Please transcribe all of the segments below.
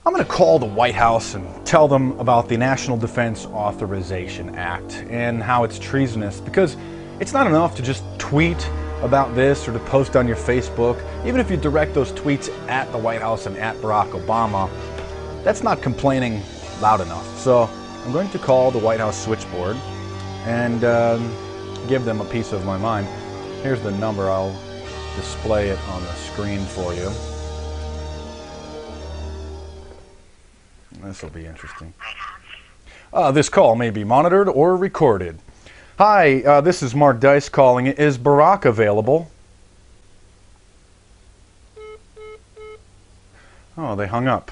I'm going to call the White House and tell them about the National Defense Authorization Act and how it's treasonous, because it's not enough to just tweet about this or to post on your Facebook. Even if you direct those tweets at the White House and at Barack Obama, that's not complaining loud enough. So I'm going to call the White House switchboard and give them a piece of my mind. Here's the number. I'll display it on the screen for you. This will be interesting. This call may be monitored or recorded. Hi, this is Mark Dice calling. Is Barack available? Oh, they hung up.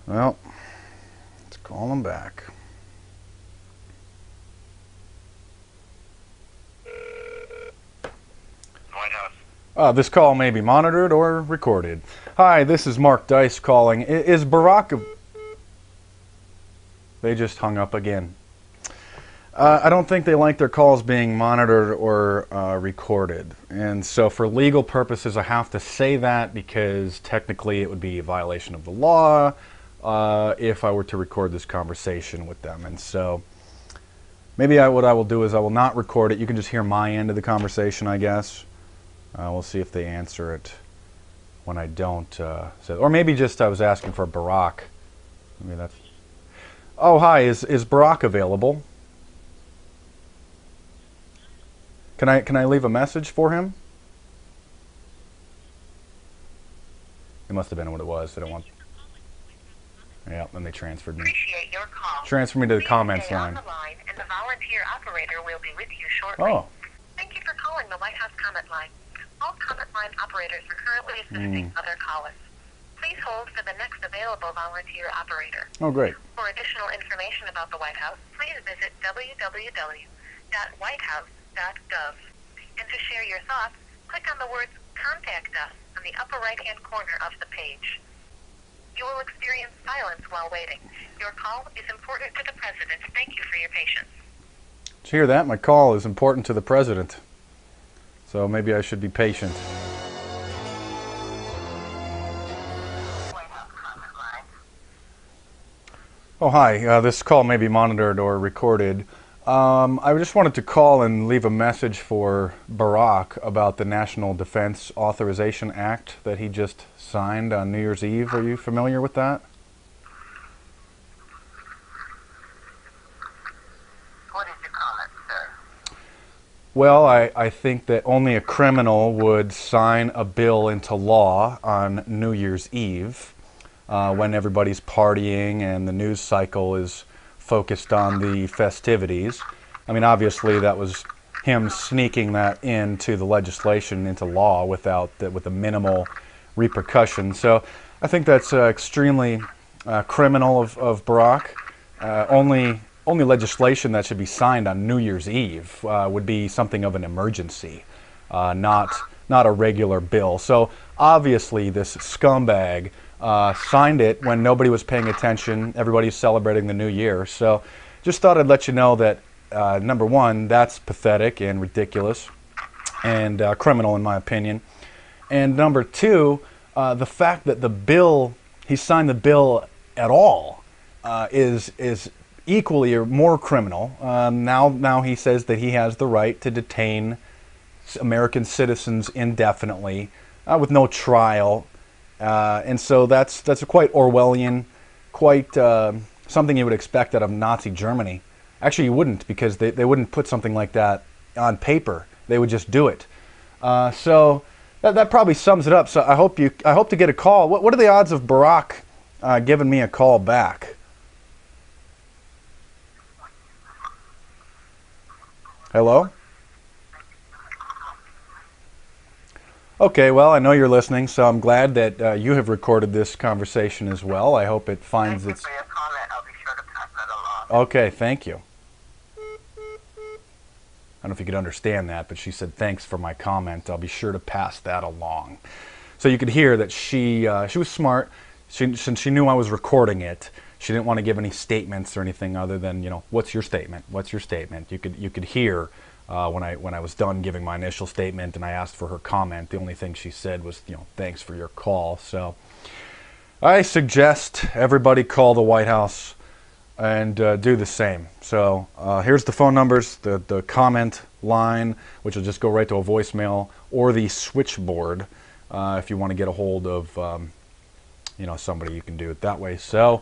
Well, let's call them back. White House. This call may be monitored or recorded. Hi, this is Mark Dice calling. Is Barack... They just hung up again. I don't think they like their calls being monitored or recorded. And so for legal purposes, I have to say that because technically it would be a violation of the law if I were to record this conversation with them. And so maybe what I will do is I will not record it. You can just hear my end of the conversation, I guess. We'll see if they answer it when I don't. Or maybe just I was asking for Barack. Maybe that's... Oh, hi. Is Barack available? Can I leave a message for him? It must have been what it was. They don't want... Yeah, then they transferred me. Appreciate your call. Transfer me to the Please comments stay on line. the line, and the volunteer operator will be with you shortly. Oh. Thank you for calling the White House comment line. All comment line operators are currently assisting other callers. Please hold for the next available volunteer operator. Oh, great. For additional information about the White House, please visit www.whitehouse.gov. And to share your thoughts, click on the words Contact Us on the upper right-hand corner of the page. You will experience silence while waiting. Your call is important to the President. Thank you for your patience. Did you hear that? My call is important to the President. So maybe I should be patient. White House comment line. Oh, hi. This call may be monitored or recorded. I just wanted to call and leave a message for Barack about the National Defense Authorization Act that he just signed on New Year's Eve. Are you familiar with that? What is your comment, sir? Well, I think that only a criminal would sign a bill into law on New Year's Eve when everybody's partying and the news cycle is focused on the festivities. I mean, obviously that was him sneaking that into the legislation, into law, with a minimal repercussion. So I think that's extremely criminal of Barack. Only legislation that should be signed on New Year's Eve would be something of an emergency, not a regular bill. So obviously this scumbag signed it when nobody was paying attention. Everybody's celebrating the new year. So just thought I'd let you know that, number one, that's pathetic and ridiculous and criminal in my opinion. And number two, the fact that he signed the bill at all is equally or more criminal. Now he says that he has the right to detain American citizens indefinitely with no trial. And so that's a quite Orwellian, quite something you would expect out of Nazi Germany. Actually, you wouldn't, because they wouldn't put something like that on paper. They would just do it. So that probably sums it up. So I hope to get a call. What are the odds of Barack giving me a call back? Hello? Okay, well, I know you're listening, so I'm glad that you have recorded this conversation as well. I hope it finds its... Thank you for your comment. I'll be sure to pass that along. Okay, thank you. I don't know if you could understand that, but she said, thanks for my comment. I'll be sure to pass that along. So you could hear that she was smart. Since she knew I was recording it, she didn't want to give any statements or anything other than, what's your statement? What's your statement? You could hear when I was done giving my initial statement and I asked for her comment, the only thing she said was, thanks for your call. So I suggest everybody call the White House and do the same. So here's the phone numbers, the comment line, which will just go right to a voicemail, or the switchboard if you want to get a hold of somebody. You can do it that way. So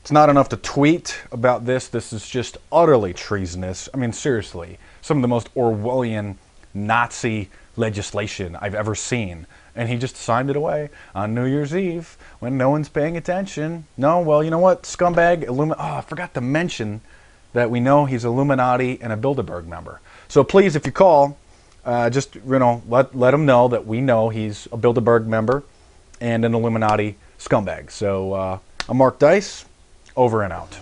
it's not enough to tweet about this. This is just utterly treasonous. I mean, seriously, some of the most Orwellian Nazi legislation I've ever seen. And he just signed it away on New Year's Eve when no one's paying attention. No, well, you know what? Scumbag, I forgot to mention that we know he's Illuminati and a Bilderberg member. So please, if you call, just let him know that we know he's a Bilderberg member and an Illuminati scumbag. So I'm Mark Dice, over and out.